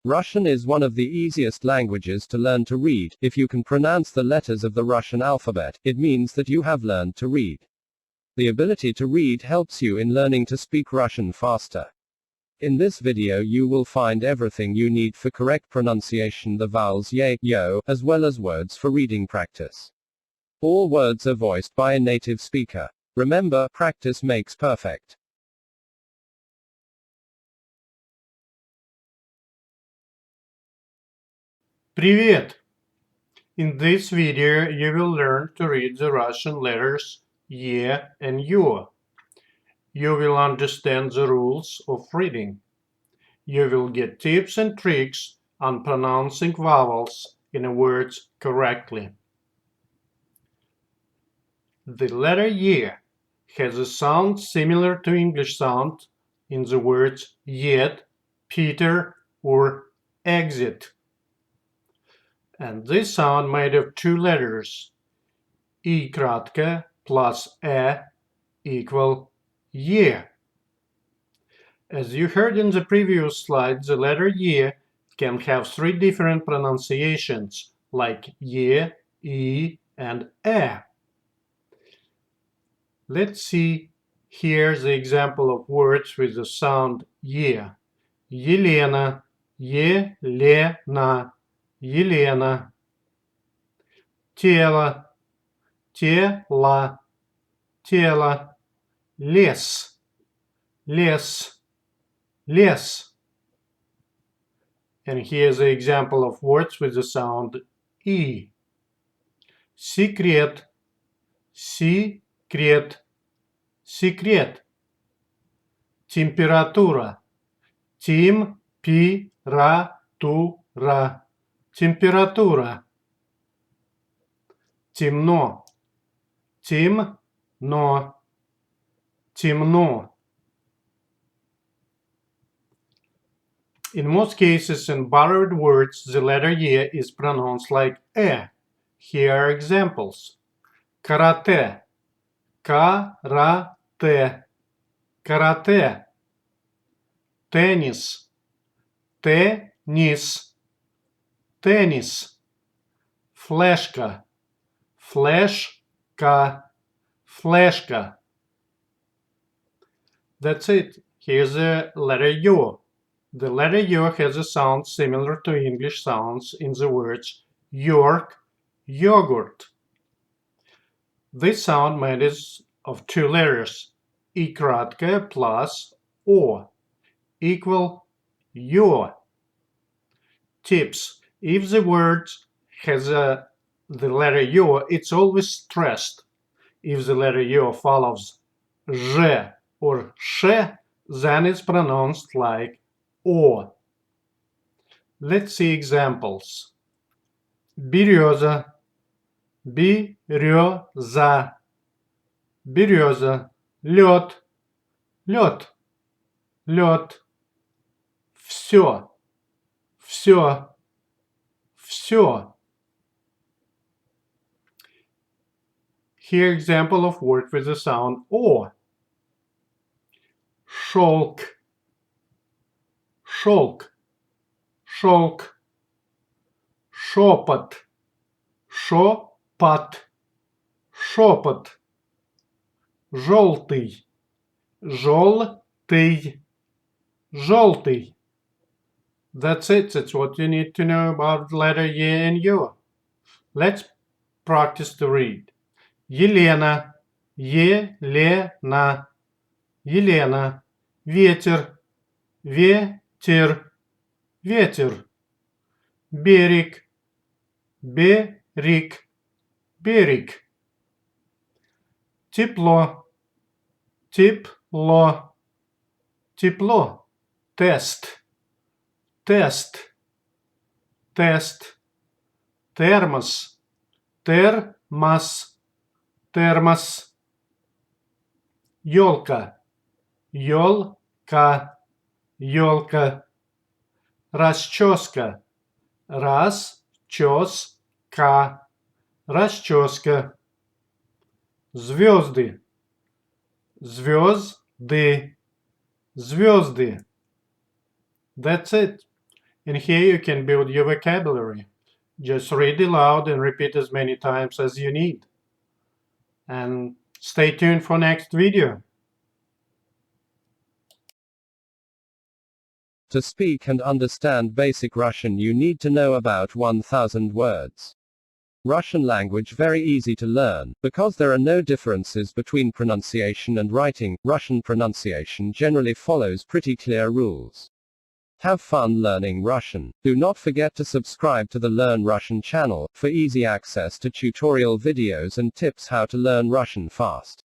Russian is one of the easiest languages to learn to read. If you can pronounce the letters of the Russian alphabet, it means that you have learned to read. The ability to read helps you in learning to speak Russian faster. In this video you will find everything you need for correct pronunciation, the vowels ye, yo, as well as words for reading practice. All words are voiced by a native speaker. Remember, practice makes perfect. Привет! In this video you will learn to read the Russian letters ye and yo. You will understand the rules of reading. You will get tips and tricks on pronouncing vowels in words correctly. The letter ye has a sound similar to English sound in the words yet, Peter, or exit. And this sound made of two letters, I краткое plus equal ye. As you heard in the previous slide, the letter ye can have three different pronunciations, like ye, I, and e. Let's see here the example of words with the sound ye. Елена, Елена, Елена. Тело, тело, тело. Лес, лес, лес. And here's the example of words with the sound I. Секрет, секрет, секрет. Температура, температура, температура. Темно, темно, темно. In most cases, in borrowed words, the letter ye is pronounced like e. Here are examples. Karate, karate, karate. Tennis, tennis, tennis. Флешка, флешка, флешка. That's it. Here's the letter yo. The letter yo has a sound similar to English sounds in the words York, yogurt. This sound made of two letters, I краткое plus o, equal yo. Tips. If the word has the letter yo, it's always stressed. If the letter yo follows zh or sh, then it's pronounced like o. Let's see examples. Береза, береза, береза. Лед, лед, лед. Все, все, все. Here example of word with the sound o. Шелк, шелк, шелк. Шепот, шепот, шепот. Желтый, желтый, желтый. That's it. That's what you need to know about letter ye and yo. Let's practice to read. Елена, Елена, Елена. Ветер, ветер, ветер. Берег, берег, берег. Тепло, тепло, тепло. Тест, тест, тест. Термос, термос, термос. Елка, елка, елка. Расческа, расческа, расческа. Звезды, звезды, звезды. That's it. And here you can build your vocabulary. Just read aloud and repeat as many times as you need. And stay tuned for next video. To speak and understand basic Russian, you need to know about 1000 words. Russian language very easy to learn, because there are no differences between pronunciation and writing. Russian pronunciation generally follows pretty clear rules. Have fun learning Russian. Do not forget to subscribe to the Learn Russian channel, for easy access to tutorial videos and tips how to learn Russian fast.